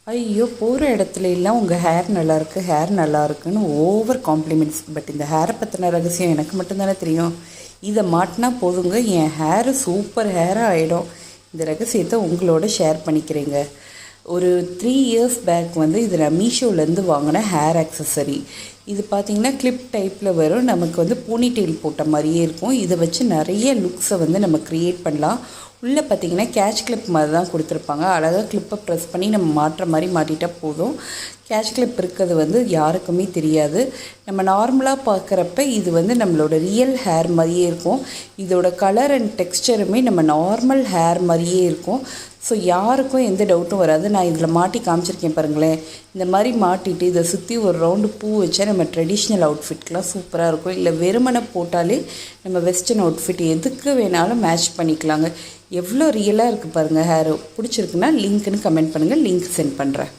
ஐயோ! போகிற இடத்துல எல்லாம் உங்கள் ஹேர் நல்லாயிருக்கு, ஹேர் நல்லாயிருக்குன்னு ஓவர் காம்ப்ளிமெண்ட்ஸ். பட் இந்த ஹேரை பற்றின ரகசியம் எனக்கு மட்டும்தானே தெரியும். இதை மாட்டினா போதுங்க, என் ஹேரு சூப்பர் ஹேராக ஆகிடும். இந்த ரகசியத்தை உங்களோட ஷேர் பண்ணிக்கிறேங்க. ஒரு 3 இயர்ஸ் பேக் வந்து இது நான் மீஷோலேருந்து வாங்கின ஹேர் ஆக்சஸரி. இது பார்த்திங்கன்னா கிளிப் டைப்பில் வரும். நமக்கு வந்து போனிடெயில் போட்ட மாதிரியே இருக்கும். இதை வச்சு நிறைய லுக்ஸை வந்து நம்ம க்ரியேட் பண்ணலாம். உள்ளே பார்த்திங்கன்னா கேட்ச் கிளிப் மாதிரி தான் கொடுத்துருப்பாங்க. அழகாக கிளிப்பை ப்ரெஸ் பண்ணி நம்ம மாட்டுற மாதிரி மாட்டிட்டால் போதும். கேட்ச் கிளிப் இருக்கிறது வந்து யாருக்குமே தெரியாது. நம்ம நார்மலாக பார்க்குறப்ப இது வந்து நம்மளோட ரியல் ஹேர் மாதிரியே இருக்கும். இதோட கலர் அண்ட் டெக்ஸ்டருமே நம்ம நார்மல் ஹேர் மாதிரியே இருக்கும். ஸோ யாருக்கும் எந்த டவுட்டும் வராது. நான் இதில் மாட்டி காமிச்சிருக்கேன் பாருங்களேன். இந்த மாதிரி மாட்டிட்டு இதை சுற்றி ஒரு ரவுண்டு பூ வச்சா நம்ம ட்ரெடிஷ்னல் அவுட்ஃபிட்லாம் சூப்பராக இருக்கும். இல்லை வெறுமனை போட்டாலே நம்ம வெஸ்டர்ன் அவுட்ஃபிட் எதுக்கு வேணாலும் மேட்ச் பண்ணிக்கலாங்க. எவ்வளோ ரியலாக இருக்குது பாருங்கள் ஹேரு. பிடிச்சிருக்குன்னா லிங்க்னு கமெண்ட் பண்ணுங்கள், லிங்க் சென்ட் பண்ணுறேன்.